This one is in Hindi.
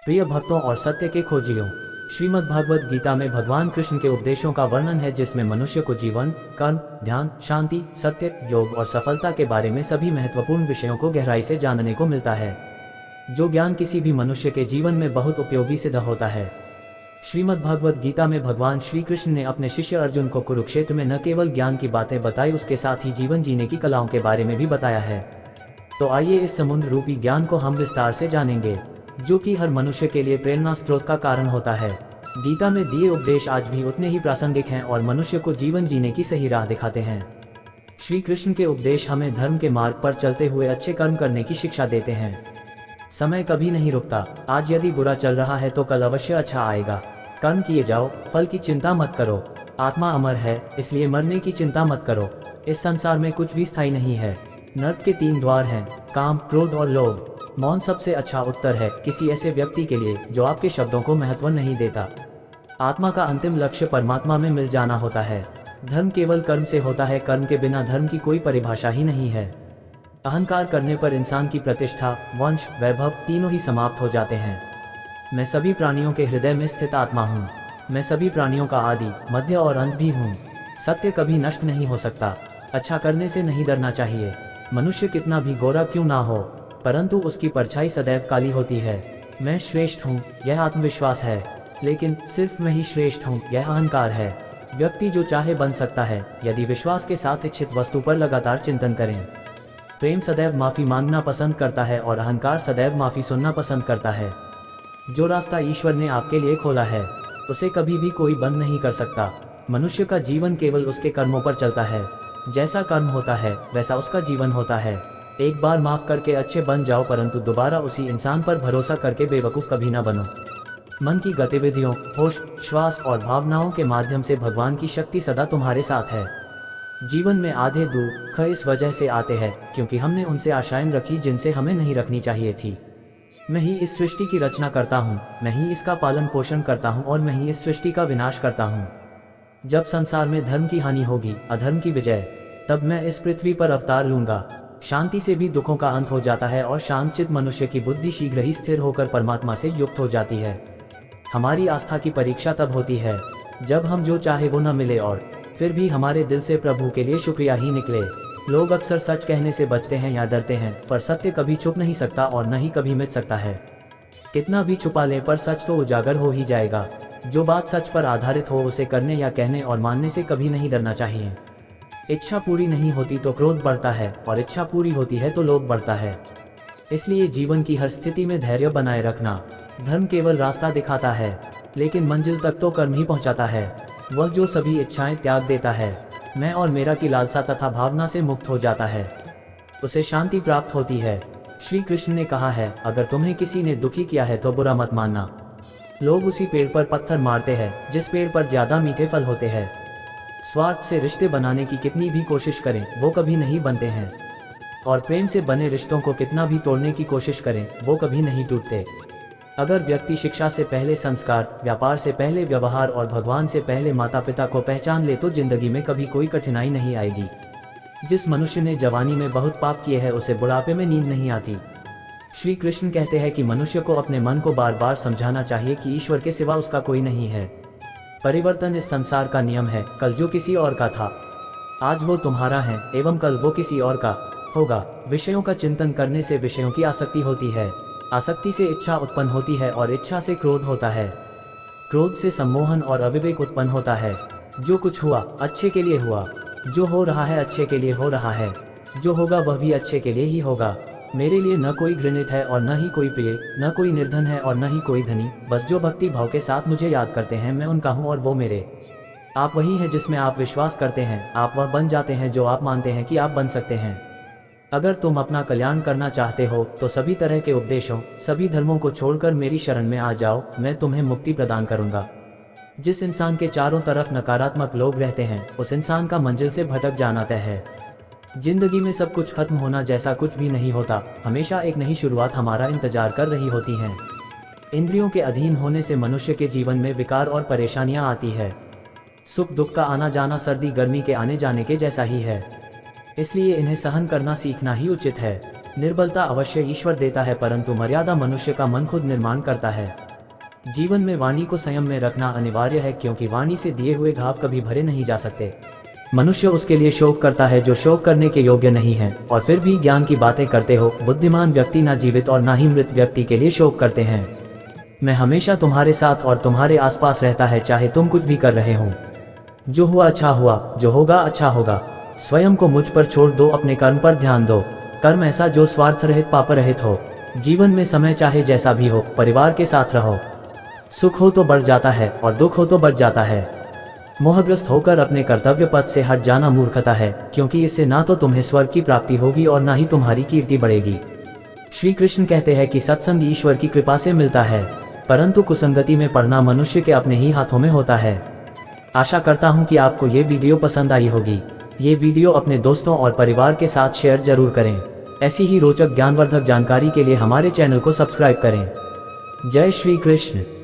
प्रिय भक्तों और सत्य के खोजियों, श्रीमद् भागवत गीता में भगवान कृष्ण के उपदेशों का वर्णन है, जिसमें मनुष्य को जीवन, कर्म, ध्यान, शांति, सत्य, योग और सफलता के बारे में सभी महत्वपूर्ण विषयों को गहराई से जानने को मिलता है, जो ज्ञान किसी भी मनुष्य के जीवन में बहुत उपयोगी सिद्ध होता है। श्रीमद् भागवत गीता में भगवान श्री कृष्ण ने अपने शिष्य अर्जुन को कुरुक्षेत्र में न केवल ज्ञान की बातें बताई, उसके साथ ही जीवन जीने की कलाओं के बारे में भी बताया है। तो आइए इस समुद्र रूपी ज्ञान को हम विस्तार से जानेंगे, जो कि हर मनुष्य के लिए प्रेरणा स्रोत का कारण होता है। गीता में दिए उपदेश आज भी उतने ही प्रासंगिक हैं और मनुष्य को जीवन जीने की सही राह दिखाते हैं। श्री कृष्ण के उपदेश हमें धर्म के मार्ग पर चलते हुए अच्छे कर्म करने की शिक्षा देते हैं। समय कभी नहीं रुकता, आज यदि बुरा चल रहा है तो कल अवश्य अच्छा आएगा। कर्म किए जाओ, फल की चिंता मत करो। आत्मा अमर है, इसलिए मरने की चिंता मत करो। इस संसार में कुछ भी स्थायी नहीं है। नर्क के 3 द्वार हैं, काम, क्रोध और लोभ। मौन सबसे अच्छा उत्तर है किसी ऐसे व्यक्ति के लिए जो आपके शब्दों को महत्व नहीं देता। आत्मा का अंतिम लक्ष्य परमात्मा में मिल जाना होता है। धर्म केवल कर्म से होता है, कर्म के बिना धर्म की कोई परिभाषा ही नहीं है। अहंकार करने पर इंसान की प्रतिष्ठा, वंश, वैभव तीनों ही समाप्त हो जाते हैं। मैं सभी प्राणियों के हृदय में स्थित आत्मा हूँ। मैं सभी प्राणियों का आदि, मध्य और अंत भी हूँ। सत्य कभी नष्ट नहीं हो सकता। अच्छा करने से नहीं डरना चाहिए। मनुष्य कितना भी गोरा क्यों ना हो, परंतु उसकी परछाई सदैव काली होती है। मैं श्रेष्ठ हूँ, यह आत्मविश्वास है, लेकिन सिर्फ मैं ही श्रेष्ठ हूँ, यह अहंकार है। व्यक्ति जो चाहे बन सकता है, यदि विश्वास के साथ इच्छित वस्तु पर लगातार चिंतन करें। प्रेम सदैव माफी मांगना पसंद करता है और अहंकार सदैव माफी सुनना पसंद करता है। जो रास्ता ईश्वर ने आपके लिए खोला है, उसे कभी भी कोई बंद नहीं कर सकता। मनुष्य का जीवन केवल उसके कर्मों पर चलता है। जैसा कर्म होता है वैसा उसका जीवन होता है। एक बार माफ करके अच्छे बन जाओ, परंतु दोबारा उसी इंसान पर भरोसा करके बेवकूफ़ कभी ना बनो। मन की गतिविधियों, होश, श्वास और भावनाओं के माध्यम से भगवान की शक्ति सदा तुम्हारे साथ है। जीवन में आधे दुख इस वजह से आते हैं क्योंकि हमने उनसे आशाएं रखी जिनसे हमें नहीं रखनी चाहिए थी। मैं ही इस सृष्टि की रचना करता हूँ, मैं ही इसका पालन पोषण करता हूँ और मैं ही इस सृष्टि का विनाश करता हूँ। जब संसार में धर्म की हानि होगी, अधर्म की विजय, तब मैं इस पृथ्वी पर अवतार लूंगा। शांति से भी दुखों का अंत हो जाता है और शांतचित्त मनुष्य की बुद्धि शीघ्र ही स्थिर होकर परमात्मा से युक्त हो जाती है। हमारी आस्था की परीक्षा तब होती है जब हम जो चाहे वो न मिले और फिर भी हमारे दिल से प्रभु के लिए शुक्रिया ही निकले। लोग अक्सर सच कहने से बचते हैं या डरते हैं, पर सत्य कभी छुप नहीं सकता और न ही कभी मिट सकता है। कितना भी छुपा ले, पर सच तो उजागर हो ही जाएगा। जो बात सच पर आधारित हो, उसे करने या कहने और मानने से कभी नहीं डरना चाहिए। इच्छा पूरी नहीं होती तो क्रोध बढ़ता है और इच्छा पूरी होती है तो लोभ बढ़ता है। इसलिए जीवन की हर स्थिति में धैर्य बनाए रखना। धर्म केवल रास्ता दिखाता है, लेकिन मंजिल तक तो कर्म ही पहुंचाता है। वह जो सभी इच्छाएं त्याग देता है, मैं और मेरा की लालसा तथा भावना से मुक्त हो जाता है, उसे शांति प्राप्त होती है। श्री कृष्ण ने कहा है, अगर तुम्हें किसी ने दुखी किया है तो बुरा मत मानना। लोग उसी पेड़ पर पत्थर मारते हैं जिस पेड़ पर ज्यादा मीठे फल होते हैं। स्वार्थ से रिश्ते बनाने की कितनी भी कोशिश करें, वो कभी नहीं बनते हैं, और प्रेम से बने रिश्तों को कितना भी तोड़ने की कोशिश करें, वो कभी नहीं टूटते। अगर व्यक्ति शिक्षा से पहले संस्कार, व्यापार से पहले व्यवहार और भगवान से पहले माता पिता को पहचान ले तो जिंदगी में कभी कोई कठिनाई नहीं आएगी। जिस मनुष्य ने जवानी में बहुत पाप किए हैं, उसे बुढ़ापे में नींद नहीं आती। श्री कृष्ण कहते हैं कि मनुष्य को अपने मन को बार बार समझाना चाहिए कि ईश्वर के सिवा उसका कोई नहीं है। परिवर्तन इस संसार का नियम है। कल जो किसी और का था, आज वो तुम्हारा है एवं कल वो किसी और का होगा। विषयों का चिंतन करने से विषयों की आसक्ति होती है, आसक्ति से इच्छा उत्पन्न होती है और इच्छा से क्रोध होता है, क्रोध से सम्मोहन और अविवेक उत्पन्न होता है। जो कुछ हुआ अच्छे के लिए हुआ, जो हो रहा है अच्छे के लिए हो रहा है, जो होगा वह भी अच्छे के लिए ही होगा। मेरे लिए न कोई घृणित है और न ही कोई प्रिय, न कोई निर्धन है और न ही कोई धनी। बस जो भक्ति भाव के साथ मुझे याद करते हैं, मैं उनका हूँ और वो मेरे। आप वही हैं जिसमें आप विश्वास करते हैं। आप वह बन जाते हैं जो आप मानते हैं कि आप बन सकते हैं। अगर तुम अपना कल्याण करना चाहते हो तो सभी तरह के उपदेशों, सभी धर्मों को छोड़कर मेरी शरण में आ जाओ, मैं तुम्हें मुक्ति प्रदान करूंगा। जिस इंसान के चारों तरफ नकारात्मक लोग रहते हैं, उस इंसान का मंजिल से भटक जाना तय है। जिंदगी में सब कुछ खत्म होना जैसा कुछ भी नहीं होता। हमेशा एक नई शुरुआत हमारा इंतजार कर रही होती है। इंद्रियों के अधीन होने से मनुष्य के जीवन में विकार और परेशानियां आती है। सुख दुख का आना जाना सर्दी गर्मी के आने जाने के जैसा ही है, इसलिए इन्हें सहन करना सीखना ही उचित है। निर्बलता अवश्य ईश्वर देता है, परंतु मर्यादा मनुष्य का मन खुद निर्माण करता है। जीवन में वाणी को संयम में रखना अनिवार्य है, क्योंकि वाणी से दिए हुए घाव कभी भरे नहीं जा सकते। मनुष्य उसके लिए शोक करता है जो शोक करने के योग्य नहीं है, और फिर भी ज्ञान की बातें करते हो। बुद्धिमान व्यक्ति ना जीवित और ना ही मृत व्यक्ति के लिए शोक करते हैं। मैं हमेशा तुम्हारे साथ और तुम्हारे आसपास रहता है, चाहे तुम कुछ भी कर रहे हो। जो हुआ अच्छा हुआ, जो होगा अच्छा होगा। स्वयं को मुझ पर छोड़ दो, अपने कर्म पर ध्यान दो। कर्म ऐसा जो स्वार्थ रहित पाप रहित हो। जीवन में समय चाहे जैसा भी हो, परिवार के साथ रहो। सुख हो तो बढ़ जाता है और दुख हो तो बढ़ जाता है। मोहग्रस्त होकर अपने कर्तव्य पथ से हट जाना मूर्खता है, क्योंकि इससे ना तो तुम्हें स्वर्ग की प्राप्ति होगी और ना ही तुम्हारी कीर्ति बढ़ेगी। श्री कृष्ण कहते हैं कि सत्संग ईश्वर की कृपा से मिलता है, परंतु कुसंगति में पड़ना मनुष्य के अपने ही हाथों में होता है। आशा करता हूं कि आपको ये वीडियो पसंद आई होगी। ये वीडियो अपने दोस्तों और परिवार के साथ शेयर जरूर करें। ऐसी ही रोचक ज्ञानवर्धक जानकारी के लिए हमारे चैनल को सब्सक्राइब करें। जय श्री कृष्ण।